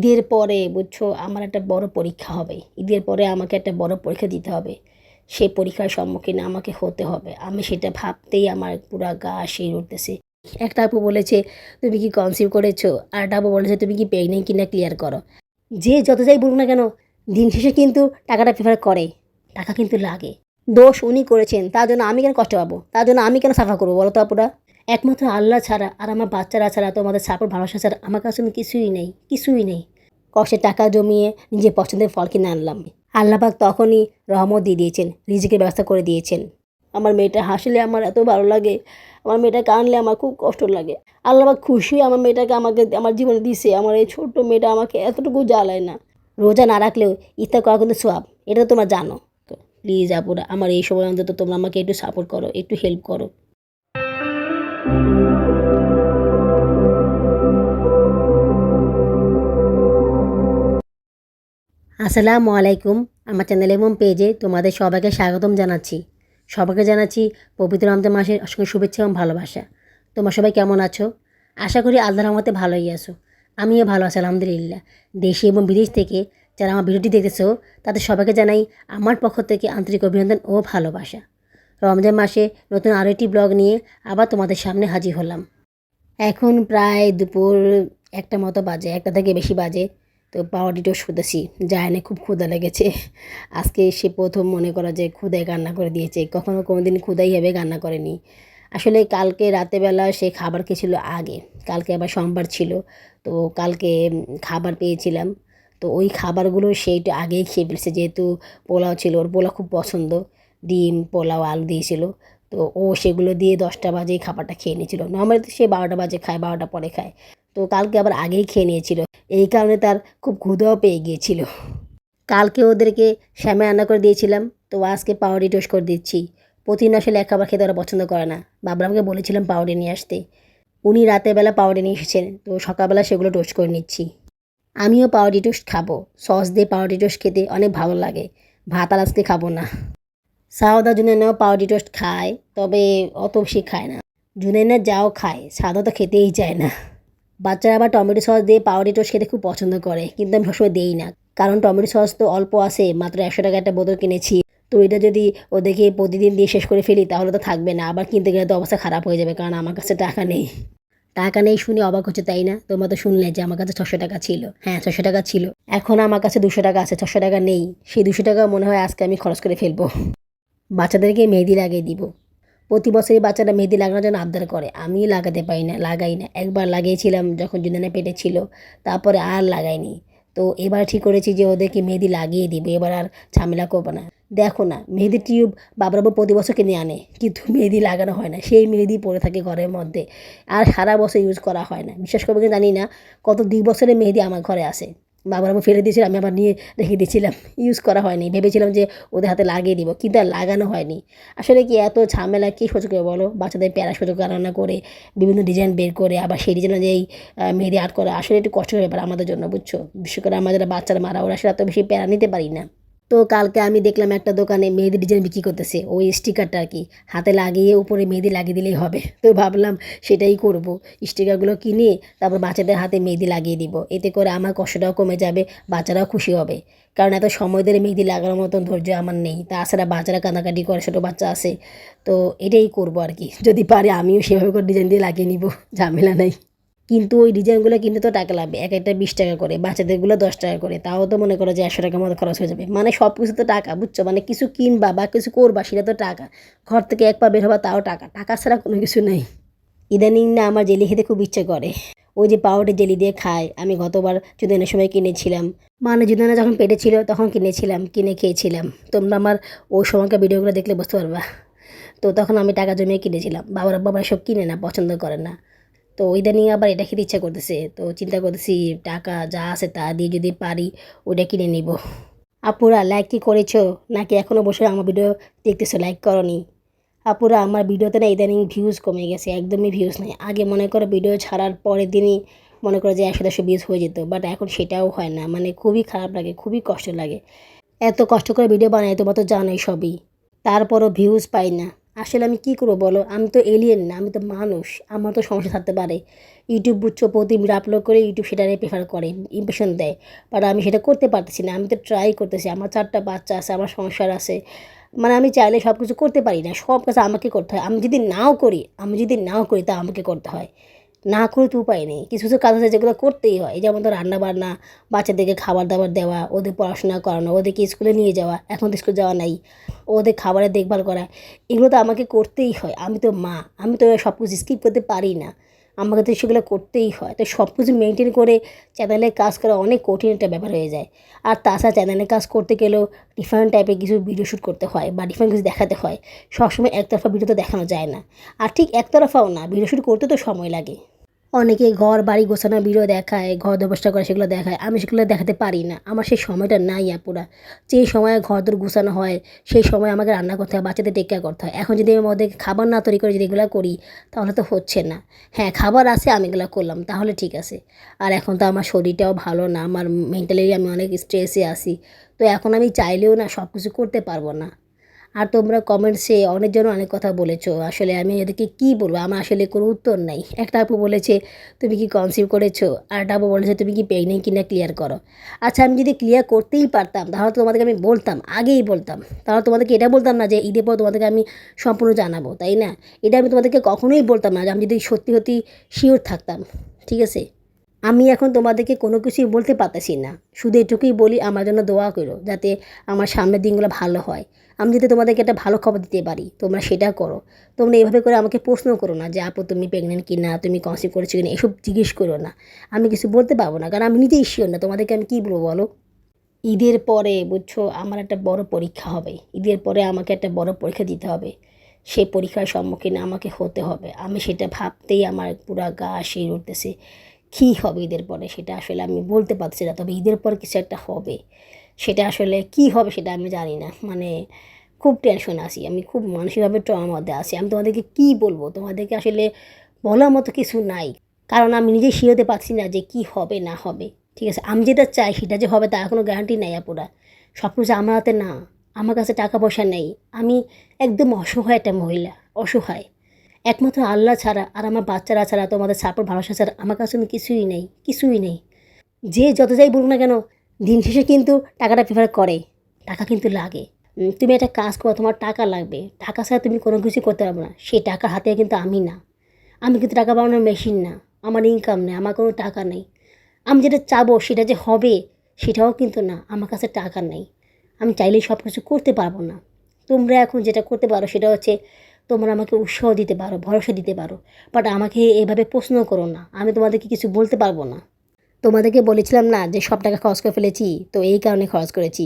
ঈদের পরে বুঝছো আমার একটা বড় পরীক্ষা হবে। ঈদের পরে আমাকে একটা বড় পরীক্ষা দিতে হবে। সেই পরীক্ষার সম্মুখীন আমাকে হতে হবে। আমি সেটা ভাবতেই আমার পুরা গা শিউরে উঠতেছে। একটা আপু বলেছে, "তুমি কি কনসিভ করেছো?" আর একটা আপু বলেছে, "তুমি কি প্রেগনেন্ট কিনা ক্লিয়ার করো।" যে যত যাই বলুক না কেন, দিন শেষে কিন্তু টাকাটা প্রেফার করে। টাকা কিন্তু লাগে। দোষ উনি করেছেন, তার জন্য আমি কেন কষ্ট পাবো? তার জন্য আমি কেন সাফার করবো বলো তো আপুরা? একমাত্র আল্লাহ ছাড়া আর আমার বাচ্চারা ছাড়া, তোমাদের সাপোর্ট ভালোবাসা ছাড়া আমার কাছে কিছুই নেই, কিছুই নেই। কষ্টে টাকা জমিয়ে নিজের পছন্দের ফল কিনে আনলাম। আল্লাহ পাক তখনই রহমত দিয়ে দিয়েছেন, রিজিকের ব্যবস্থা করে দিয়েছেন। আমার মেয়েটা হাসলে আমার এত ভালো লাগে, আমার মেয়েটা কাঁদলে আমার খুব কষ্ট লাগে। আল্লাহ পাক খুশি আমার মেয়েটাকে আমাকে আমার জীবনে দিছে। আমার এই ছোট্ট মেয়েটা আমাকে এতটুকু জ্বালায় না। রোজা না রাখলেও ইফতার করা কিন্তু সোয়াব, এটা তো তোমরা জানো। প্লিজ আপুরা, আমার এই সময় অন্তত তোমরা আমাকে একটু সাপোর্ট করো, একটু হেল্প করো। আসসালামু আলাইকুম। আমার চ্যানেল এবং পেজে তোমাদের সবাইকে স্বাগতম জানাচ্ছি। সবাইকে জানাচ্ছি পবিত্র রমজান মাসের অসংখ্য শুভেচ্ছা এবং ভালোবাসা। তোমরা সবাই কেমন আছো? আশা করি আল্লাহর রহমতে ভালোই আছো। আমিও ভালো আছি আলহামদুলিল্লাহ। দেশে এবং বিদেশ থেকে যারা আমার ভিডিওটি দেখতেছো তাদের সবাইকে জানাই আমার পক্ষ থেকে আন্তরিক অভিনন্দন ও ভালোবাসা। রমজান মাসে নতুন আরও একটি ব্লগ নিয়ে আবার তোমাদের সামনে হাজির হলাম। এখন প্রায় দুপুর ১টা মতো বাজে, ১টা থেকে বেশি বাজে। তো পাউরুটি টোস্ট করতেছি। জায়ানে খুব ক্ষুধা লেগেছে। আজকে সে প্রথম মনে করা যে ক্ষুধায় কান্না করে দিয়েছে। কখনো কোনো দিন ক্ষুধাই হবে কান্না করেনি। আসলে কালকে রাতেরবেলা সে খাবার খেয়েছিল আগে। কালকে আবার সোমবার ছিল। তো কালকে খাবার পেয়েছিলাম। তো ওই খাবারগুলো সে একটু আগেই খেয়ে ফেলছে, যেহেতু পোলাও ছিল, ওর পোলাও খুব পছন্দ। ডিম, পোলাও, আলু দিয়েছিল। তো ও সেগুলো দিয়ে 10টা বাজেই খাবারটা খেয়ে নিয়েছিল। নর্মালি তো সে 12টা বাজে খায়, 12টার পরে খায়। তো কালকে আবার আগেই খেয়ে নিয়েছিল। এই কারণে তার খুব ক্ষুধাও পেয়ে গিয়েছিল। কালকে ওদেরকে সেমাই রান্না করে দিয়েছিলাম। তো আজকে পাউরুটি টোস্ট করে দিচ্ছি। প্রতিদিন আসলে এক খাবার খেতে ওরা পছন্দ করে না। বাবরা আমাকে বলেছিলাম পাউরুটি নিয়ে আসতে। উনি রাতের বেলা পাউরুটি নিয়ে এসেছেন। তো সকালবেলা সেগুলো টোস্ট করে নিচ্ছি। আমিও পাউরুটি টোস্ট খাবো। সস দিয়ে পাউরুটি টোস্ট খেতে অনেক ভালো লাগে। ভাত আর আজকে খাবো না। সাউদা জুনেনও পাউরুটি টোস্ট খায়, তবে অত বেশি খায় না। জুনেনা যাও খায়, সাদা তো খেতেই চায় না। বাচ্চারা আবার টমেটো সস দিয়ে পাউরুটি টোস্ট খেতে খুব পছন্দ করে, কিন্তু আমি সবসময় দিই না। কারণ টমেটো সস তো অল্প আছে, মাত্র 100 টাকা একটা বোতল কিনেছি। তো এটা যদি ওদেরকে প্রতিদিন দিয়ে শেষ করে ফেলি তাহলে তো থাকবে না, আবার কিনতে গেলে তো অবস্থা খারাপ হয়ে যাবে, কারণ আমার কাছে টাকা নেই। টাকা নেই শুনে অবাক হচ্ছে তাই না? তোমরা তো শুনলে যে আমার কাছে 600 টাকা ছিল। হ্যাঁ, 600 টাকা ছিল। এখন আমার কাছে 200 টাকা আছে, 600 টাকা নেই। সেই 200 টাকা মনে হয় আজকে আমি খরচ করে ফেলবো। বাচ্চাদেরকে মেহেদি লাগিয়ে দিব। প্রতি বছরই বাচ্চারা মেহেদি লাগানোর জন্য আবদার করে, আমি লাগাতে পারি না, লাগাই না। একবার লাগিয়েছিলাম যখন জুনানা পেটে ছিল, তারপরে আর লাগাইনি। তো এবার ঠিক করেছি যে ওদেরকে মেহেদি লাগিয়ে দিব, এবার আর ঝামেলা করবো না। দেখো না, মেহেদি টিউব বাবরাবু প্রতি বছর কিনে আনে, কিন্তু মেহেদি লাগানো হয় না, সেই মেহেদি পড়ে থাকে ঘরের মধ্যে। আর সারা বছর ইউজ করা হয় না। বিশ্বাস করবে কি জানি না, কত 2 বছরের মেহেদি আমার ঘরে আসে। বাবরাবু ফেলে দিয়েছিল, আমি আবার নিয়ে রেখে দিয়েছিলাম। ইউজ করা হয়নি, ভেবেছিলাম যে ওদের হাতে লাগিয়ে দিব, কিন্তু আর লাগানো হয়নি। আসলে কি এত ঝামেলা কে সহ্য করে বলো? বাচ্চাদের প্যারা সহ্য রান্না করে বিভিন্ন ডিজাইন বের করে আবার সেই ডিজাইনে যেই মেহেদি আর্ট করে, আসলে একটু কষ্ট হয়ে পারে আমাদের জন্য, বুঝছো? বিশেষ করে আমরা যারা বাচ্চারা মারা, ওরা আসলে এত বেশি প্যারা নিতে পারি না। তো কালকে আমি দেখলাম একটা দোকানে মেহেদি ডিজাইন বিক্রি করতেছে, ওই স্টিকারটা আর কি, হাতে লাগিয়ে উপরে মেহেদি লাগিয়ে দিলেই হবে। তো ভাবলাম সেটাই করব। স্টিকারগুলো কিনে তারপর বাচ্চাদের হাতে মেহেদি লাগিয়ে দিব, এতে করে আমার কষ্টটাও কমে যাবে, বাচ্চারাও খুশি হবে। কারণ এত সময় ধরে মেহেদি লাগানোর মতন ধৈর্য আমার নেই। তাছাড়া বাচ্চারা কান্নাকাটি করে, ছোটো বাচ্চা আছে। তো এটাই করবো আর কি, যদি পারি আমিও সেভাবে করে ডিজাইন দিয়ে লাগিয়ে নিব, ঝামেলা নাই। কিন্তু ওই ডিজাইনগুলো কিনতে তো টাকা লাগবে, এক একটা 20 টাকা করে, বাচ্চাদেরগুলো 10 টাকা করে, তাও তো মনে করো যে 100 টাকার মতো খরচ হয়ে যাবে। মানে সব কিছু তো টাকা, বুঝছো? মানে কিছু কিনবা বা কিছু করবা সেটা তো টাকা। ঘর থেকে এক পা বের হবা তাও টাকা, টাকা ছাড়া কোনো কিছু নেই। ইদানিং না আমার জেলি খেতে খুব ইচ্ছে করে। ওই যে পাউডার জেলি দিয়ে খায়, আমি গতবার জুদানের সময় কিনেছিলাম। মানে জুদানা যখন পেটে ছিল তখন কিনেছিলাম, কিনে খেয়েছিলাম। তোমরা আমার ওই সময়কার ভিডিওগুলো দেখলে বুঝতে পারবা। তো তখন আমি টাকা জমিয়ে কিনেছিলাম। বাবা সব কিনে না, পছন্দ করে না। তো ইদানিং আবার এটা খেতে ইচ্ছা করতেছে, তো চিন্তা করতেছি টাকা যা আছে তা দিয়ে যদি পারি ওইটা কিনে নিব। আপুরা লাইক কি করেছো, নাকি এখনও বসে আমার ভিডিও দেখতেছো, লাইক করনি? আপুরা আমার ভিডিওতে না ইদানিং ভিউজ কমে গেছে, একদমই ভিউজ নেই। আগে মনে করো ভিডিও ছাড়ার পরের দিনই মনে করো যে 100-150 ভিউজ হয়ে যেত, বাট এখন সেটাও হয় না। মানে খুবই খারাপ লাগে, খুবই কষ্ট লাগে। এত কষ্ট করে ভিডিও বানাই, তোমরা তো জানোই সবই, তারপরও ভিউজ পাই না। আসলে আমি কী করবো বলো, আমি তো এলিয়েন না, আমি তো মানুষ, আমার তো সমস্যা থাকতে পারে। ইউটিউব বুঝছো, প্রতি ভিডিও আপলোড করে ইউটিউব সেটারে প্রেফার করে, ইমপ্রেশন দেয়। বাট আমি সেটা করতে পারতেছি না, আমি তো ট্রাই করতেছি, আমার 4টা বাচ্চা আছে, আমার সংসার আছে। মানে আমি চাইলে সব কিছু করতে পারি না, সব কাজ আমাকে করতে হয়। আমি যদি নাও করি তা আমাকে করতে হয়। না করে তো উপায় নেই, কিছু কিছু কাজ আছে যেগুলো করতেই হয়, যেমন তো রান্না বান্না, বাচ্চাদেরকে খাবার দাবার দেওয়া, ওদের পড়াশোনা করানো, ওদেরকে স্কুলে নিয়ে যাওয়া, এখন তো স্কুল যাওয়া নাই, ওদের খাবারের দেখভাল করা, এগুলো তো আমাকে করতেই হয়। আমি তো মা, আমি তো সব কিছু স্কিপ করতে পারি না, আমাকে তো সেগুলো করতেই হয়। তো সব কিছু মেনটেন করে চ্যানেলে কাজ করা অনেক কঠিন একটা ব্যাপার হয়ে যায়। আর তাছাড়া চ্যানেলে কাজ করতে গেলেও ডিফারেন্ট টাইপের কিছু ভিডিও শ্যুট করতে হয় বা ডিফারেন্ট কিছু দেখাতে হয়। সবসময় একতরফা ভিডিও তো দেখানো যায় না। আর ঠিক একতরফাও না, ভিডিও শ্যুট করতে তো সময় লাগে। অনেকে ঘর বাড়ি গোছানোর ভিডিও দেখায়, ঘর দোবসটা করে সেগুলো দেখায়, আমি সেগুলো দেখাতে পারি না, আমার সেই সময়টা নাই আপুরা। যেই সময় ঘর দোর গোছানো হয় সেই সময় আমাকে রান্না করতে হয়, বাচ্চাদের টেক কেয়ার করতে হয়। এখন যদি আমি ওদের খাবার না তৈরি করে যদি এগুলো করি তাহলে তো হচ্ছে না। হ্যাঁ, খাবার আছে, আমি এগুলো করলাম তাহলে ঠিক আছে। আর এখন তো আমার শরীরটাও ভালো না, আমার মেন্টালি আমি অনেক স্ট্রেসে আছি। তো এখন আমি চাইলেও না সব কিছু করতে পারবো না। আর তোমরা কমেন্টসে অনেকজন অনেক কথা বলেছো, আসলে আমি এদেরকে কী বলবো, আমার আসলে কোনো উত্তর নাই। একটা আপু বলেছে তুমি কি কনসিভ করেছো, আর একটা আপু বলেছে তুমি কি প্রেগনেন্ট কিনা ক্লিয়ার করো। আচ্ছা, আমি যদি ক্লিয়ার করতেই পারতাম তাহলে তো তোমাদেরকে আমি বলতাম, আগেই বলতাম। তাহলে তোমাদেরকে এটা বলতাম না যে ঈদের পর তোমাদেরকে আমি সম্পূর্ণ জানাবো, তাই না? এটা আমি তোমাদেরকে কখনোই বলতাম না যে আমি যদি সত্যি সত্যি শিওর থাকতাম। ঠিক আছে, আমি এখন তোমাদেরকে কোনো কিছুই বলতে পারতেছি না, শুধু এটুকুই বলি আমার জন্য দোয়া করো যাতে আমার সামনের দিনগুলো ভালো হয়। আমি যদি তোমাদেরকে একটা ভালো খবর দিতে পারি তোমরা সেটা করো। তোমরা এভাবে করে আমাকে প্রশ্ন করো না যে আপু তুমি প্রেগনেন্ট কি না, তুমি কনসিভ করেছো কিনা, এসব জিজ্ঞেস করো না। আমি কিছু বলতে পারবো না, কারণ আমি নিজেই শিওর না, তোমাদেরকে আমি কী বলবো বলো। ঈদের পরে বুঝছো আমার একটা বড় পরীক্ষা হবে, ঈদের পরে আমাকে একটা বড় পরীক্ষা দিতে হবে। সেই পরীক্ষার সম্মুখীন আমাকে হতে হবে, আমি সেটা ভাবতেই আমার পুরা গা শির উঠতেছে। কী হবে ঈদের পরে সেটা আসলে আমি বলতে পারছি না, তবে ঈদের পরে কিছু একটা হবে। সেটা আসলে কী হবে সেটা আমি জানি না, মানে খুব টেনশন আছি আমি, খুব মানসিকভাবে ট্রমার মধ্যে আছি। আমি তোমাদেরকে কী বলবো, তোমাদেরকে আসলে বলার মতো কিছু নাই, কারণ আমি নিজে শিওরতে পারছি না যে কী হবে না হবে। ঠিক আছে, আমি যেটা চাই সেটা যে হবে তার কোনো গ্যারান্টি নেই আপুরা। সব কিছু আমার হাতে না, আমার কাছে টাকা পয়সা নেই, আমি একদম অসহায় একটা মহিলা, অসহায়। একমাত্র আল্লাহ ছাড়া আর আমার বাচ্চারা ছাড়া, তোমাদের সাপোর্ট ভালোবাসা ছাড়া আমার কাছে কিন্তু কিছুই নেই, কিছুই নেই। যে যত যাই বলুক না কেন, দিন শেষে কিন্তু টাকাটা প্রেফার করে, টাকা কিন্তু লাগে। তুমি একটা কাজ করো, তোমার টাকা লাগবে, টাকা ছাড়া তুমি কোনো কিছু করতে পারবে না, সেই টাকা হাতে কিন্তু আমি না, আমি কিন্তু টাকা বানানোর মেশিন না, আমার ইনকাম নেই, আমার কোনো টাকা নেই। আমি যেটা চাবো সেটা যে হবে সেটাও কিন্তু না, আমার কাছে টাকা নেই। আমি চাইলেই সব কিছু করতে পারবো না। তোমরা এখন যেটা করতে পারো সেটা হচ্ছে তোমরা আমাকে উৎসাহ দিতে পারো, ভরসা দিতে পারো। বাট আমাকে এভাবে প্রশ্ন করো না, আমি তোমাদেরকে কিছু বলতে পারবো না। তোমাদেরকে বলেছিলাম না যে সব টাকা খরচ করে ফেলেছি, তো এই কারণে খরচ করেছি।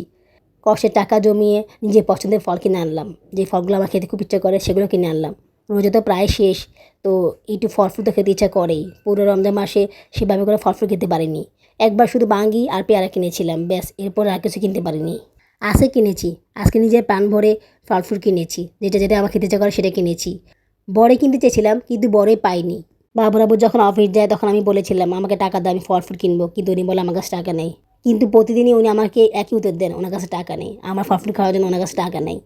কষ্টের টাকা জমিয়ে নিজের পছন্দের ফল কিনে আনলাম, যে ফলগুলো আমার খেতে খুব ইচ্ছা করে সেগুলো কিনে আনলাম। রোজা তো প্রায় শেষ, তো একটু ফল ফ্রুট তো খেতে ইচ্ছা করেই। পুরো রমজান মাসে সেভাবে করে ফল ফ্রুট খেতে পারিনি। একবার শুধু বাঙ্গি আর পেয়ারা কিনেছিলাম, ব্যাস, এরপর আর কিছু কিনতে পারিনি। আজকে কিনেছি, আজকে নিজের প্রাণ ভরে ফল ফ্রুট কিনেছি, যেটা যেটা আমার খেতে ইচ্ছা করে সেটা কিনেছি। বড়ে কিনতে চেয়েছিলাম কিন্তু বড়ে পাইনি। বাবু যখন অফিস যায় তখন আমি বলেছিলাম আমাকে টাকা দাও, আমি ফল ফ্রুট কিনবো, কিন্তু উনি বলে আমার কাছে টাকা নেই। কিন্তু প্রতিদিনই উনি আমাকে একই উত্তর দেন, ওনার কাছে টাকা নেই, আমার ফল ফ্রুট খাওয়ার জন্য ওনার কাছে টাকা নেই।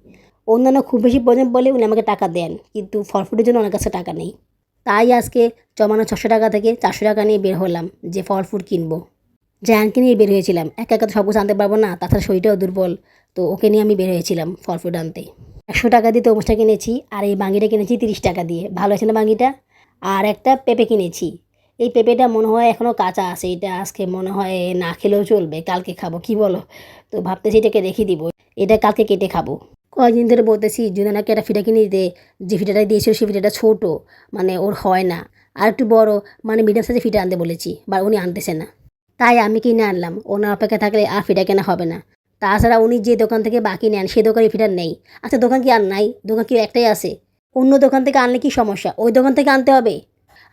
অন্যান্য খুব বেশি প্রয়োজন বলে উনি আমাকে টাকা দেন, কিন্তু ফল ফ্রুটের জন্য ওনার কাছে টাকা নেই। তাই আজকে জমানো 600 টাকা থেকে 400 টাকা নিয়ে বের হলাম যে ফল ফ্রুট কিনবো। জায়ানকে নিয়ে বের হয়েছিলাম, একা একা তো সব কিছু আনতে পারবো না, তাছাড়া শরীরটাও দুর্বল। তো ওকে নিয়ে আমি বের হয়েছিলাম ফল ফ্রুট আনতে। 100 টাকা দিয়ে তরমুজটা কিনেছি, আর এই বাঙ্গিটা কিনেছি 30 টাকা দিয়ে, ভালো আছে না বাঙ্গিটা। আর একটা পেঁপে কিনেছি, এই পেঁপেটা মনে হয় এখনও কাঁচা আছে, এটা আজকে মনে হয় না খেলেও চলবে, কালকে খাবো, কি বলো? তো ভাবতেছি এটাকে রেখে দিব, এটা কালকে কেটে খাবো। কয়েকদিন ধরে বলতেছি জুনানাকে একটা ফিটা কিনে দিতে, যে ফিটাটা দিয়েছিল সেই ফিটাটা ছোটো, মানে ওর হয় না। আর একটু বড়, মানে মিডিয়াম সাইজের ফিটা আনতে বলেছি, বা উনি আনতেছে না। তাই আমি কিনে আনলাম, ওনার অপেক্ষা থাকলে আর ফিটা কেনা হবে না। তাছাড়া উনি যে দোকান থেকে বাকি নেন সেই দোকানে ফিটার নেই। আচ্ছা, দোকান কি আর নাই? দোকান কি একটাই আছে? অন্য দোকান থেকে আনলে কি সমস্যা, ওই দোকান থেকে আনতে হবে।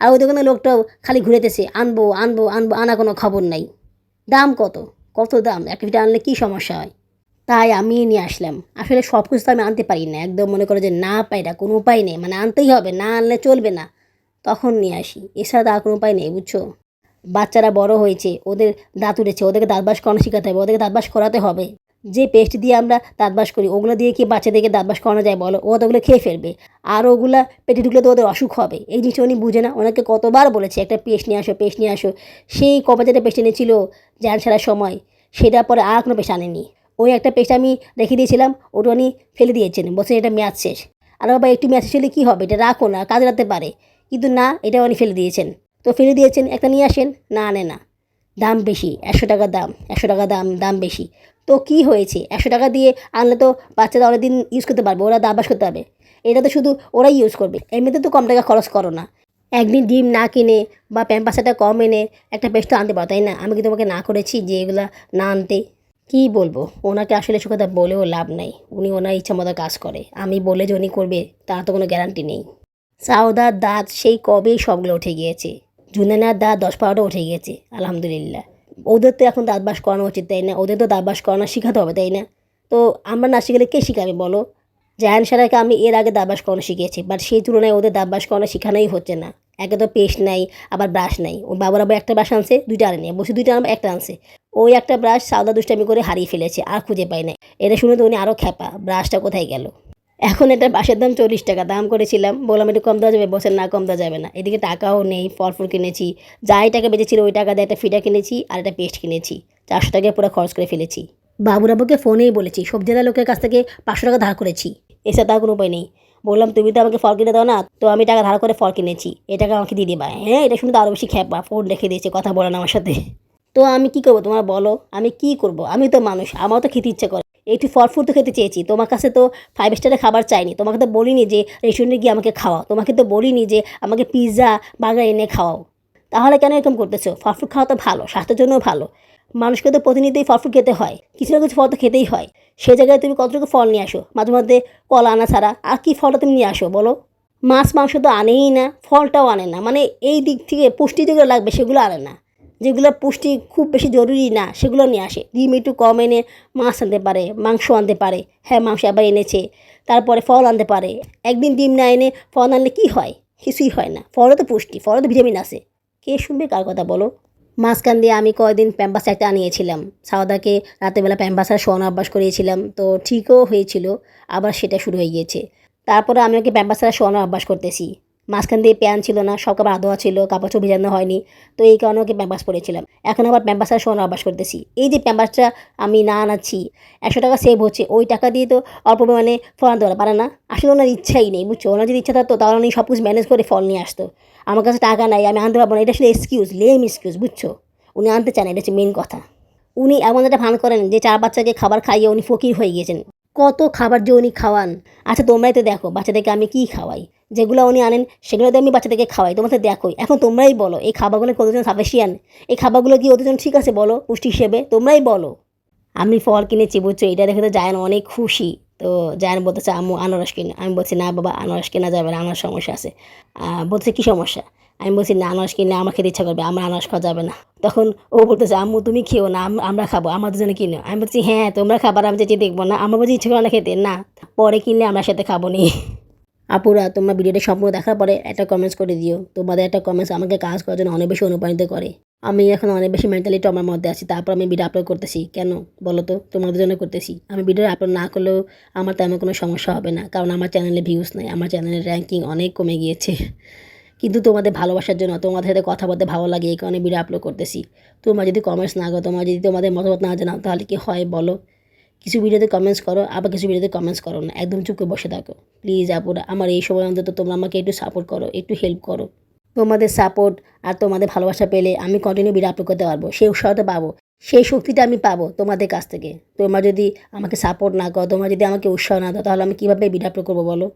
আর ওই দোকানের লোকটাও খালি ঘুরেতেছে, আনবো আনবো আনবো, আনা কোনো খবর নাই। দাম কত, কত দাম, একটা ফিটা আনলে কী সমস্যা হয়? তাই আমি নিয়ে আসলাম। আসলে সব কিছু তো আমি আনতে পারি না, একদম মনে করো যে না পাই না, কোনো উপায় নেই, মানে আনতেই হবে, না আনলে চলবে না, তখন নিয়ে আসি, এছাড়া তো আর কোনো উপায় নেই, বুঝছো। বাচ্চারা বড় হয়েছে, ওদের দাঁত উঠেছে, ওদেরকে দাঁত ব্রাশ করানো শেখাতে হবে, ওদেরকে দাঁত ব্রাশ করাতে হবে। যে পেস্ট দিয়ে আমরা দাঁত ব্রাশ করি ওগুলো দিয়ে কি বাচ্চাদেরকে দাঁত ব্রাশ করানো যায় বলো? ও তো ওগুলো খেয়ে ফেলবে, আর ওগুলা পেটে ঢুকলে তো ওদের অসুখ হবে। এই জিনিসটা উনি বুঝে না। ওনাকে কতবার বলেছি একটা পেস্ট নিয়ে আসো, পেস্ট নিয়ে আসো। সেই কবে যেটা পেস্ট এনেছিল জ্ঞান ছাড়ার সময়, সেটার পরে আর কোনো পেস্ট আনেনি। ওই একটা পেস্ট আমি রেখে দিয়েছিলাম, ওটা উনি ফেলে দিয়েছেন, বলছেন এটা মেয়াদ শেষ। আর বাবা একটু মেয়াদ শেষ হলে কী হবে, এটা রাখো না, কাজে লাগতে পারে। কিন্তু না, এটা উনি ফেলে দিয়েছেন। তো ফেলে দিয়েছেন, একটা নিয়ে আসেন, না আনে না। দাম বেশি, 100 টাকা দাম, 100 টাকা দাম, দাম বেশি। তো কি হয়েছে, 100 টাকা দিয়ে আনলে তো বাচ্চারা অনেকদিন ইউজ করতে পারবে, ওরা দাঁত ব্রাশ করতে পারবে। এটা তো শুধু ওরাই ইউজ করবে, এমনিতে তো কম টাকা খরচ করো না। একদিন ডিম না কিনে বা প্যাম্পাসটা কম এনে একটা পেস্ট তো আনতে পারো, তাই না? আমি কি তোমাকে না করেছি যে এগুলা না আনতে? কী বলবো, ওনাকে আসলে সে কথা বলেও লাভ নাই। উনি ওনার ইচ্ছা মতো কাজ করে, আমি বলে যে উনি করবে তার তো কোনো গ্যারান্টি নেই। সাউদার দাঁত সেই কবেই সবগুলো উঠে গিয়েছে, জুনানার দাঁত 10-12টা উঠে গিয়েছে আলহামদুলিল্লাহ। ওদের তো এখন দাঁত ব্রাশ করানো উচিত, তাই না? ওদের তো দাঁত ব্রাশ করানো শেখাতে হবে, তাই না? তো আমরা না শিখালে কে শিখাবে বলো? জায়ান সারাকে আমি এর আগে দাঁত ব্রাশ করানো শিখিয়েছি, বাট সেই তুলনায় ওদের দাঁত ব্রাশ করানো শেখানোই হচ্ছে না। একে তো পেস্ট নাই, আবার ব্রাশ নাই। ওর বাবার আবার একটা ব্রাশ আনছে, দুইটা আনেনি, বসে দুইটা আনবে, একটা আনছে। ওই একটা ব্রাশ সাউদা দুষ্টামি করে হারিয়ে ফেলেছে, আর খুঁজে পাই না। এটা শুনে তো উনি আরও খ্যাপা, ব্রাশটা কোথায় গেল? এখন এটা বাঁশের দাম 40 টাকা, দাম করেছিলাম, বললাম একটু কম দেওয়া যাবে, বলছেন না কম দেওয়া যাবে না। এদিকে টাকাও নেই, ফল ফুল কিনেছি, যাই টাকা বেঁচেছিল ওই টাকা দিয়ে একটা ফিটা কিনেছি আর একটা পেস্ট কিনেছি, 400 টাকা পুরো খরচ করে ফেলেছি। বাবুরাবুকে ফোনেই বলেছি, সবজিওয়ালা লোকের কাছ থেকে 500 টাকা ধার করেছি, এসে তার কোনো উপায় নেই। বললাম তুমি তো আমাকে ফল কিনে দাও না, তো আমি টাকা ধার করে ফল কিনেছি, এই টাকা আমাকে দিয়ে দিবা। হ্যাঁ, এটা শুনে তো আরও বেশি খ্যাপা, ফোন রেখে দিয়েছে, কথা বলে না আমার সাথে। তো আমি কি করবো তোমার বলো, আমি কি করব? আমি তো মানুষ, আমারও তো খেতে ইচ্ছে করে, একটু ফল ফুল তো খেতে চেয়েছি। তোমার কাছে তো 5 স্টারের খাবার চাইনি, তোমাকে তো বলিনি যে রেস্টুরেন্টে গিয়ে আমাকে খাওয়াও, তোমাকে তো বলিনি যে আমাকে পিৎজা বার্গার এনে খাওয়াও। তাহলে কেন এরকম করতেছো? ফল ফ্রুট খাওয়া তো ভালো, স্বাস্থ্যের জন্যও ভালো। মানুষকে তো প্রতিনিধিই ফল ফ্রুট খেতে হয়, কিছু না কিছু ফল তো খেতেই হয়। সেই জায়গায় তুমি কতটুকু ফল নিয়ে আসো, মাঝে মধ্যে কলা আনা ছাড়া আর কি ফলটা তুমি নিয়ে আসো বলো? মাছ মাংস তো আনেই না, ফলটাও আনে না, মানে এই দিক থেকে পুষ্টি যেগুলো লাগবে সেগুলো আনে না। যেগুলো পুষ্টি খুব বেশি জরুরি না সেগুলো নিয়ে আসে। ডিম একটু কম এনে মাছ আনতে পারে, মাংস আনতে পারে, হ্যাঁ মাংস আবার এনেছে। তারপরে ফল আনতে পারে। একদিন ডিম না এনে ফল আনলে কী হয়? কিছুই হয় না। ফলও তো পুষ্টি, ফলও তো ভিটামিন আছে। কে শুনবে কার কথা বলো? মাঝখান দিয়ে আমি কয়দিন প্যাম্পাস একটা আনিয়েছিলাম, সাওদাকে রাতেরবেলা প্যাম্পাস আর শোয়ানো অভ্যাস করিয়েছিলাম, তো ঠিকও হয়েছিল। আবার সেটা শুরু হয়ে গিয়েছে। তারপরে আমি ওকে প্যাম্পাস আর শোয়ানোর অভ্যাস করতেছি। মাঝখান দিয়ে প্যান ছিল না, সব কাপড় আধোয়া ছিল, কাপড় চোপড় ভিজানো হয়নি, তো এই কারণে ওকে প্যাম্পাস পরেছিলাম। এখন আবার প্যাম্পাস আর শোয়ানোর অভ্যাস করতেছি। এই যে প্যাম্পাসটা আমি না আনাচ্ছি, 100 টাকা সেভ হচ্ছে, ওই টাকা দিয়ে তো অল্প পরিমাণে ফল আনতে পারে না? আসলে ওনার ইচ্ছাই নেই, বুঝছো? ওনার যদি ইচ্ছা থাকতো তাহলে উনি সব কিছু ম্যানেজ করে ফল নিয়ে আসতো। আমার কাছে টাকা নাই, আমি আনতে পারবো না, এটা আসলে এক্সকিউজ, লেম এক্সকিউজ, বুঝছো? উনি আনতে চান, এটা হচ্ছে মেন কথা। উনি এমন একটা ভান করেন যে 4 বাচ্চাকে খাবার খাইয়ে উনি ফকির হয়ে গিয়েছেন। কত খাবার যে উনি খাওয়ান। আচ্ছা তোমরাই তো দেখো বাচ্চাদেরকে আমি কী খাওয়াই, যেগুলো উনি আনেন সেগুলো তো আমি বাচ্চাদেরকে খাওয়াই, তোমরা তো দেখোই। এখন তোমরাই বলো এই খাবারগুলো কতজন সাফিসিয়েন্ট? এই খাবারগুলো কি ওদের জন্য ঠিক আছে বলো পুষ্টি হিসেবে? তোমরাই বলো। আমি ফল কিনেছি, বুঝছো? এটা দেখে তো জায়ান অনেক খুশি। তো জায়ান বলতেছে আম্মু আনারস কিনে, আমি বলছি না বাবা আনারস কেনা যাবে না, আনারস সমস্যা আছে। বলছে কী সমস্যা? আমি বলছি না আনারস কিনলে আমার খেতে ইচ্ছা করবে, আমার আনারস খাওয়া যাবে না। তখন ও বলতেছে আম্মু তুমি খেও না, আমরা খাবো, আমাদের জন্য কিনো। আমি বলছি হ্যাঁ তোমরা খাবার, আমি যেটি দেখবো না, আমার বলছি ইচ্ছে করে না খেতে, না পরে কিনলে আমরা সাথে খাবো নি। আপুরা তোমরা ভিডিওটা সম্পূর্ণ দেখার পরে একটা কমেন্টস করে দিও, তোমাদের একটা কমেন্টস আমাকে কাজ করার জন্য অনেক বেশি অনুপ্রাণিত করে। আমি এখন অনেক বেশি মেন্টালি ট্রমার মধ্যে আছি, তারপর আমি ভিডিও আপলোড করতেছি। কেন বলো তো? তোমাদের জন্য করতেছি। আমি ভিডিও আপলোড না করলেও আমার তেমন কোনো সমস্যা হবে না, কারণ আমার চ্যানেলে ভিউজ নাই, আমার চ্যানেলের র্যাঙ্কিং অনেক কমে গিয়েছে। কিন্তু তোমাদের ভালোবাসার জন্য, তোমাদের সাথে কথা বলতে ভালো লাগে এই কারণে ভিডিও আপলোড করতেছি। তোমরা যদি কমেন্টস না করো, তোমরা যদি তোমাদের মতামত না জানাও, তাহলে কি হয় বলো? কিছু ভিডিওতে কমেন্টস করো, আবার কিছু ভিডিওতে কমেন্টস করো না, একদম চুপ করে বসে থাকো। প্লিজ আপুরা আমার এই সময় অন্তত তোমরা আমাকে একটু সাপোর্ট করো, একটু হেল্প করো। তোমাদের সাপোর্ট আর তোমাদের ভালোবাসা পেলে আমি কন্টিনিউ ভিডিও আপলোড করতে পারবো, সেই উৎসাহটা পাবো, সেই শক্তিটা আমি পাবো তোমাদের কাছ থেকে। তোমরা যদি আমাকে সাপোর্ট না করো, তোমরা যদি আমাকে উৎসাহ না দাও, তাহলে আমি কীভাবে ভিডিও আপলোড করবো বলো?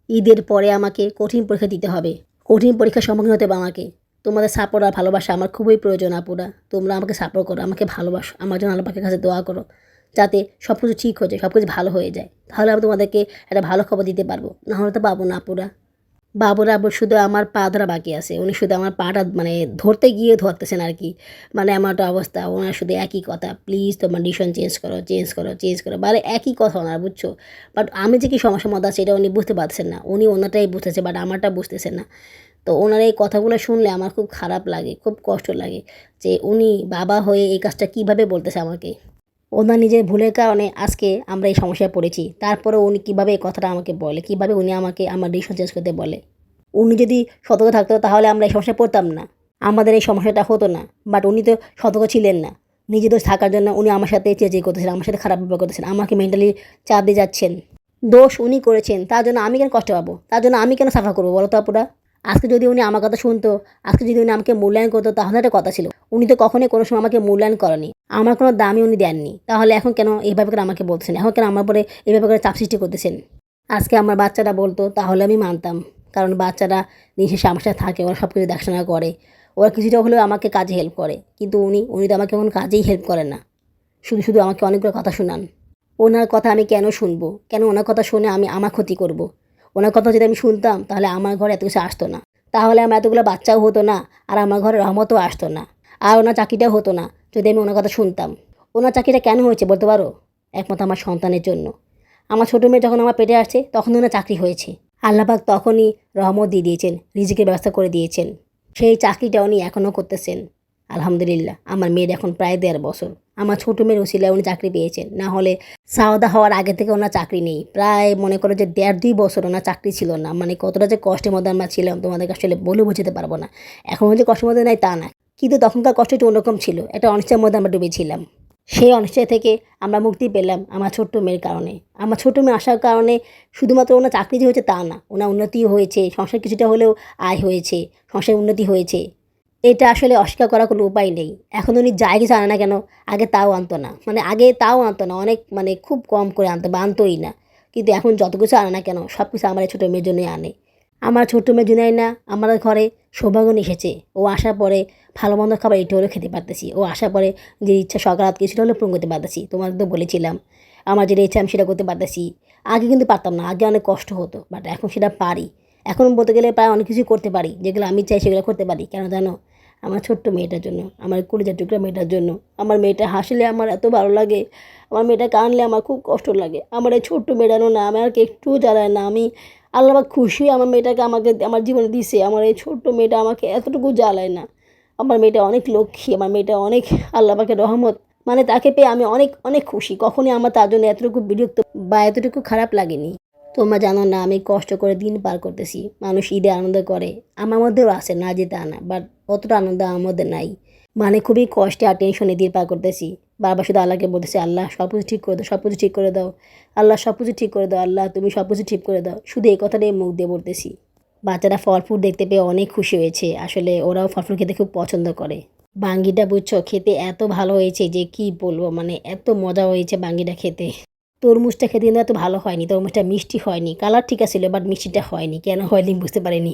ঈদের পরে আমাকে কঠিন পরীক্ষা দিতে হবে, কঠিন পরীক্ষার সম্মুখীন হতে হবে আমাকে। তোমাদের সাপোর্ট আর ভালোবাসা আমার খুবই প্রয়োজন আপুরা। তোমরা আমাকে সাপোর্ট করো, আমাকে ভালোবাসো, আমার জন্য আল্লাহ পাকের কাছে দোয়া করো, যাতে সব কিছু ঠিক হয়ে যায়, সব কিছু ভালো হয়ে যায়। তাহলে আমি তোমাদেরকে একটা ভালো খবর দিতে পারবো, না হলে তো পাবো না আপুরা। বাবুরা শুধু আমার পা ধরা বাকি আছে, উনি শুধু আমার পাটা মানে ধরতে গিয়ে ধরতেছেন আর কি। মানে এমন একটা অবস্থা, ওনার শুধু একই কথা, প্লিজ তোমার ডিসিশন চেঞ্জ করো, চেঞ্জ করো, চেঞ্জ করো, মানে একই কথা ওনার, বুঝছো? বাট আমি যে কি সমস্যার মধ্যে আছে এটা উনি বুঝতে পারছেন না, উনি ওনারটাই বুঝতেছে, বাট আমারটা বুঝতেছেন না। তো ওনার এই কথাগুলো শুনলে আমার খুব খারাপ লাগে, খুব কষ্ট লাগে যে উনি বাবা হয়ে এই কাজটা কীভাবে বলতেছে আমাকে। ওনার নিজের ভুলের কারণে আজকে আমরা এই সমস্যায় পড়েছি। তারপরে উনি কীভাবে এই কথাটা আমাকে বলে, কীভাবে উনি আমাকে আমার ডিসিশন চেঞ্জ করতে বলে। উনি যদি সতর্ক থাকতো তাহলে আমরা এই সমস্যায় পড়তাম না, আমাদের এই সমস্যাটা হতো না। বাট উনি তো সতর্ক ছিলেন না। নিজে দোষ থাকার জন্য উনি আমার সাথে চেঁচিয়ে করতেছেন, আমার সাথে খারাপ ব্যবহার করতেছেন, আমাকে মেন্টালি চাপ দিয়ে যাচ্ছেন। দোষ উনি করেছেন, তার জন্য আমি কেন কষ্ট পাবো, তার জন্য আমি কেন সাফার করবো বলো তো আপুরা। আজকে যদি উনি আমার কথা শুনতো, আজকে যদি উনি আমাকে মূল্যায়ন করতো তাহলে একটা কথা ছিল। উনি তো কখনোই কোনো সময় আমাকে মূল্যায়ন করেনি, আমার কোনো দামই উনি দেননি। তাহলে এখন কেন এইভাবে করে আমাকে বলতেছেন, এখন কেন আমার পরে এইভাবে করে চাপ সৃষ্টি করতেছেন। আজকে আমার বাচ্চারা বলতো তাহলে আমি মানতাম, কারণ বাচ্চারা নিজের সমস্যা থাকে, ওরা সব কিছু দেখাশোনা করে, ওরা কিছুটা হলেও আমাকে কাজে হেল্প করে। কিন্তু উনি তো আমাকে কোনো কাজেই হেল্প করেন না, শুধু শুধু আমাকে অনেকগুলো কথা শোনান। ওনার কথা আমি কেন শুনবো, কেন ওনার কথা শুনে আমি আমার ক্ষতি করব। ওনার কথা যদি আমি শুনতাম তাহলে আমার ঘরে এত কিছু আসতো না, তাহলে আমার এতগুলো বাচ্চাও হতো না, আর আমার ঘরে রহমতও আসতো না, আর ওনার চাকরিটাও হতো না যদি আমি ওনার কথা শুনতাম। ওনার চাকরিটা কেন হয়েছে বলতে পারো? একমাত্র আমার সন্তানের জন্য। আমার ছোটো মেয়ে যখন আমার পেটে আসছে তখন ওনার চাকরি হয়েছে, আল্লাহ পাক তখনই রহমত দিয়ে দিয়েছেন, রিজিকের ব্যবস্থা করে দিয়েছেন। সেই চাকরিটা উনি এখনও করতেছেন। আলহামদুলিল্লাহ, আমার মেয়ের এখন প্রায় 1.5 বছর। আমার ছোটো মেয়ের ওসিলায় উনি চাকরি পেয়েছেন, না হলে সাওদা হওয়ার আগে থেকে ওনার চাকরি নেই। প্রায় মনে করো যে 1.5-2 বছর ওনার চাকরি ছিল না। মানে কতটা যে কষ্টের মধ্যে আমরা ছিলাম তোমাদেরকে আসলে বলে বোঝাতে পারবো না। এখনও যে কষ্টের মধ্যে নাই তা না, কিন্তু তখনকার কষ্ট একটু অন্যরকম ছিল, একটা অনিশ্চয়ের মধ্যে আমরা ডুবেছিলাম। সেই অনিশ্চয় থেকে আমরা মুক্তি পেলাম আমার ছোট্ট মেয়ের কারণে। আমার ছোটো মেয়ে আসার কারণে শুধুমাত্র ওনার চাকরি যে হয়েছে তা না, ওনার উন্নতিও হয়েছে, সংসার কিছুটা হলেও আয় হয়েছে, সংসারের উন্নতি হয়েছে। এটা আসলে অস্বীকার করার কোনো উপায় নেই। এখন উনি যাই কিছু আনে না কেন, আগে তাও আনতো না, আগে তাও আনতো না, অনেক খুব কম করে আনতো বা আনতোই না। কিন্তু এখন যত কিছু আনে না কেন সব কিছু আমার এই ছোটো মেয়ের জন্যই আনে। আমার ছোট্ট মেয়ে জুনাইনা আমাদের ঘরে সৌভাগ্য এসেছে। ও আসার পরে ভালো মন্দ খাবার একটু হলেও খেতে পারতেছি। ও আসার পরে যে ইচ্ছা সকাল রাত কিছুটা হলেও পূরণ করতে পারতেছি। তোমাকে তো বলেছিলাম আমার যেটা ইচ্ছা আমি সেটা করতে পারতেছি। আগে কিন্তু পারতাম না, আগে অনেক কষ্ট হতো, বাট এখন সেটা পারি। এখন বলতে গেলে প্রায় অনেক কিছুই করতে পারি, যেগুলো আমি চাই সেগুলো করতে পারি। কেন জানো? আমার ছোট্ট মেয়েটার জন্য, আমার কলিজার টুকরা মেয়েটার জন্য। আমার মেয়েটা হাসলে আমার এত ভালো লাগে, আমার মেয়েটা কাঁদলে আমার খুব কষ্ট লাগে। আমার এই ছোট্ট মেয়েটারও না আমাকে একটুও জ্বালায় না। আমি আল্লাহ পাক খুশি আমার মেয়েটাকে আমাকে আমার জীবনে দিছে। আমার এই ছোট্ট মেয়েটা আমাকে এতটুকু জ্বালায় না। আমার মেয়েটা অনেক লক্ষ্মী, আমার মেয়েটা অনেক আল্লাহ পাকের রহমত। তাকে পেয়ে আমি অনেক অনেক খুশি। কখনই আমার তার জন্য এতটুকু বিরক্ত বা এতটুকু খারাপ লাগেনি। তোমরা জানো না আমি কষ্ট করে দিন পার করতেছি। মানুষ ঈদে আনন্দ করে, আমার মধ্যেও আছে, না যে তা না, বাট অতটা আনন্দ আমার মধ্যে নাই। খুবই কষ্টে আর টেনশনে দিন পার করতেছি। বারবার শুধু আল্লাহকে বলতেছি, আল্লাহ সব কিছু ঠিক করে দাও, সব কিছু ঠিক করে দাও, আল্লাহ সব কিছু ঠিক করে দাও, আল্লাহ তুমি সব কিছু ঠিক করে দাও, শুধু এই কথাটাই মুখ দিয়ে বলতেছি। বাচ্চারা ফল ফুল দেখতে পেয়ে অনেক খুশি হয়েছে। আসলে ওরাও ফল ফুল খেতে খুব পছন্দ করে। বাঙ্গিটা বুঝছো খেতে এত ভালো হয়েছে যে কি বলবো, এত মজা হয়েছে বাঙ্গিটা খেতে। তরমুজটা খেতে কিন্তু এত ভালো হয়নি, তরমুজটা মিষ্টি হয়নি, কালার ঠিক আছিল বাট মিষ্টিটা হয়নি। কেন হয়নি বুঝতে পারিনি।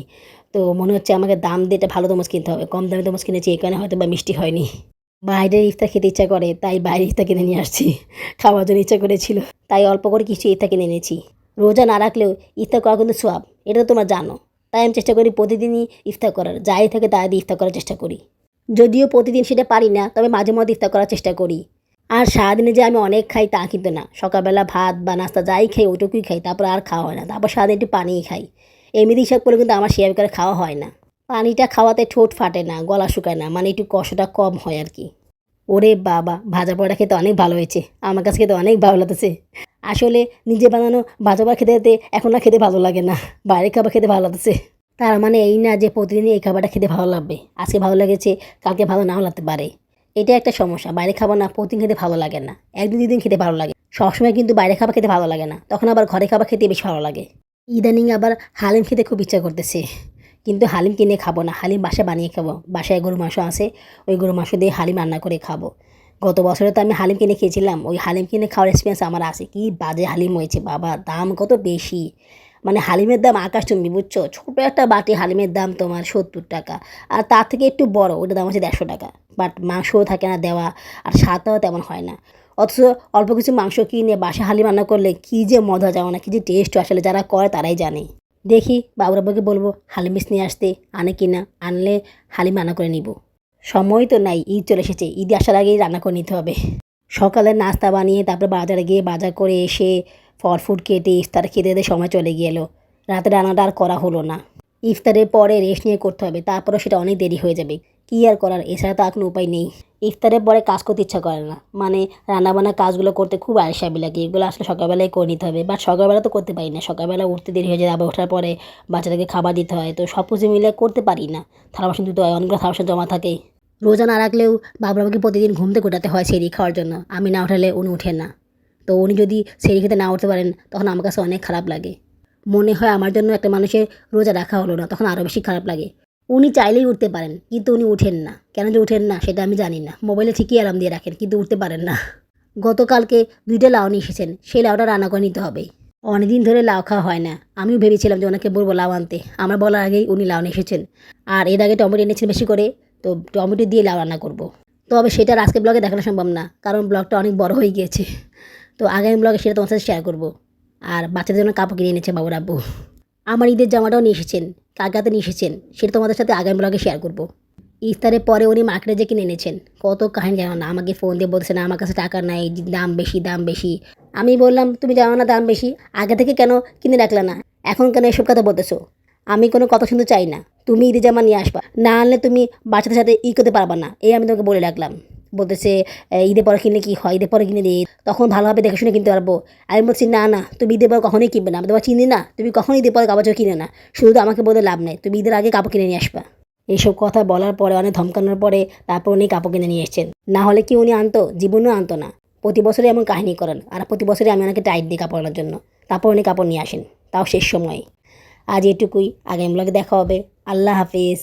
তো মনে হচ্ছে আমাকে দাম দিয়ে একটা ভালো তরমুজ কিনতে হবে, কম দামে তরমুজ কিনেছি এই কারণে হয়তো বা মিষ্টি হয়নি। বাইরের ইফতার খেতে ইচ্ছা করে তাই বাইরের ইফতার কিনে নিয়ে আসছি, খাওয়ার জন্য ইচ্ছা করেছিল তাই অল্প করে কিছু ইফতার কিনে এনেছি। রোজা না রাখলেও ইফতার করা কিন্তু সোয়াব, এটা তো তোমরা জানো। তাই আমি চেষ্টা করি প্রতিদিনই ইফতার করার, যাই থাকে তাই দিয়ে ইফতার করার চেষ্টা করি। যদিও প্রতিদিন সেটা পারি না, তবে মাঝে মধ্যে ইফতার করার চেষ্টা করি। আর সারাদিনে যে আমি অনেক খাই তা কিন্তু না। সকালবেলা ভাত বা নাস্তা যাই খাই ওইটুকুই খাই, তারপর আর খাওয়া হয় না। তারপর সারাদিন একটু পানিই খাই। এমনি হিসাব করে কিন্তু আমার সেভাবে করে খাওয়া হয় না। পানিটা খাওয়াতে ঠোঁট ফাটে না, গলা শুকায় না, একটু কষ্টটা কম হয় আর কি। ওরে বাবা, ভাজা পোড়া খেতে অনেক ভালো হয়েছে, আমার কাছে খেতে অনেক ভালো লাগতেছে। আসলে নিজে বানানো ভাজা পোড়া খেতে খেতে এখন আর খেতে ভালো লাগে না, বাইরের খাবার খেতে ভালো লাগতেছে। তার মানে এই না যে প্রতিদিনই এই খাবারটা খেতে ভালো লাগবে। আজকে ভালো লেগেছে, কালকে ভালো নাও লাগতে পারে। এটা একটা সমস্যা, বাইরে খাবার না প্রতিদিন খেতে ভালো লাগে না, 1-2 দিন খেতে ভালো লাগে। সবসময় কিন্তু বাইরে খাবার খেতে ভালো লাগে না, তখন আবার ঘরে খাবার খেতে বেশি ভালো লাগে। ইদানিং আবার হালিম খেতে খুব ইচ্ছা করতেছে, কিন্তু হালিম কিনে খাবো না, হালিম বাসায় বানিয়ে খাবো। বাসায় গরু মাংস আছে, ওই গরু মাংস দিয়ে হালিম রান্না করে খাবো। গত বছরে তো আমি হালিম কিনে খেয়েছিলাম, ওই হালিম কিনে খাওয়ার এক্সপিরিয়েন্স আমার আছে। কি বাজে হালিম হয়েছে বাবা, দাম কত বেশি। হালিমের দাম আকাশচুম্বী, বুঝছো? ছোটো একটা বাটি হালিমের দাম তোমার 70 টাকা, আর তার থেকে একটু বড় ওটার দাম হচ্ছে 150 টাকা। বাট মাংসও থাকে না দেওয়া, আর স্বাদটাও তেমন হয় না। অথচ অল্প কিছু মাংস কিনে বাসা হালিম রান্না করলে কী যে মজা যাও না, কী যে টেস্ট আসলে যারা করে তারাই জানে। দেখি বাবুরাব্বাকে বলবো হালিম মিস নিয়ে আসতে, আনে কিনা, আনলে হালিম রান্না করে নিব। সময় তো নাই, ঈদ চলে এসেছে, ঈদে আসার আগেই রান্না করে নিতে হবে। সকালে নাস্তা বানিয়ে তারপরে বাজারে গিয়ে বাজার করে এসে ফল ফুড কেটে ইফতার খেতে খেতে সময় চলে গেল। রাতে রান্নাটা আর করা হলো না। ইফতারের পরে রেস্ট নিয়ে করতে হবে, তারপরেও সেটা অনেক দেরি হয়ে যাবে। কী আর করার, এছাড়া তো আর কোনো উপায় নেই। ইফতারের পরে কাজ করতে ইচ্ছা করে না, মানে রান্নাবান্না কাজগুলো করতে খুব আলসামি লাগে। এগুলো আসলে সকালবেলায় করে নিতে হবে, বাট সকালবেলা তো করতে পারি না, সকালবেলা উঠতে দেরি হয়ে যায়, আবার ওঠার পরে বাচ্চাদেরকে খাবার দিতে হয়, তো সব কিছু মিলে করতে পারি না। থালা বাসন ধুতে হয়, অনেকগুলো থালা বাসন জমা থাকে। রোজা না রাখলেও বাবুরাকে প্রতিদিন ঘুম থেকে ওঠাতে হয় সেরি খাওয়ার জন্য, আমি না উঠালে উনি ওঠেন না। তো উনি যদি সেরি খেতে না উঠতে পারেন তখন আমার কাছে অনেক খারাপ লাগে। মনে হয় আমার জন্য একটা মানুষের রোজা রাখা হলো না, তখন আরও বেশি খারাপ লাগে। উনি চাইলেই উঠতে পারেন কিন্তু উনি উঠেন না, কেন যে উঠেন না সেটা আমি জানি না। মোবাইলে ঠিকই অ্যালার্ম দিয়ে রাখেন কিন্তু উঠতে পারেন না। গতকালকে 2টা লাউ নিয়ে এসেছেন, সেই লাউটা রান্না করে নিতে হবে। অনেকদিন ধরে লাউ খাওয়া হয় না, আমিও ভেবেছিলাম যে ওনাকে বলবো লাউ আনতে, আমার বলার আগেই উনি লাউ নিয়ে এসেছেন। আর এর আগে টমেটো এনেছেন বেশি করে, তো টমেটো দিয়ে লাউ রান্না করব। তবে সেটা আর আজকে ব্লগে দেখানো সম্ভব না, কারণ ব্লগটা অনেক বড় হয়ে গিয়েছে। তো আগামী ব্লগে সেটা তোমার সাথে শেয়ার করব। আর বাচ্চাদের জন্য কাপড় কিনে এনেছে বাবুর আব্বু। আমার ঈদের জামাটাও নিয়ে এসেছেন, কাকাতে নিয়ে এসেছেন, সেটা তোমাদের সাথে আগামী ব্লগে শেয়ার করব। ইফতারের পরে উনি মার্কেটে যে কিনে এনেছেন, কত কাহিনী জানো না, আমাকে ফোন দিয়ে বলছেন আমার কাছে টাকা নাই, দাম বেশি দাম বেশি। আমি বললাম তুমি জানো না দাম বেশি, আগে থেকে কেন কিনে রাখলে না, এখন কেন এসব কথা বলতেছো? আমি কোনো কথা শুনতে চাই না, তুমি ঈদের জামা নিয়ে আসবা, না আনলে তুমি বাচ্চাদের সাথে করতে পারবা না, এই আমি তোমাকে বলে রাখলাম। বলতেছে ঈদের পরে কিনলে কি হয়, ঈদের পরে কিনে দিই, তখন ভালোভাবে দেখে শুনে কিনতে পারবো। আমি বলছি না না, তুমি ঈদের পরে কখনোই কিনবে না, আমি তোমার চিনি না, তুমি কখনোই ঈদের পরে কাপড় চোপড় কিনে না, শুধু তো আমাকে বলে লাভ নেই, তুমি ঈদের আগে কাপড় কিনে নিয়ে আসবা। এইসব কথা বলার পরে, অনেক ধমকানোর পরে তারপর উনি কাপড় কিনে নিয়ে এসেছেন। না হলে কি উনি আনতো? জীবনেও আনতো না। প্রতি বছরই এমন কাহিনী করেন, আর প্রতি বছরই আমি ওনাকে টাইট দিই কাপড় আনার জন্য, তারপর উনি কাপড় নিয়ে আসেন, তাও শেষ সময়। আজ এটুকুই, আগামী ব্লগে দেখা হবে। আল্লাহ হাফিজ।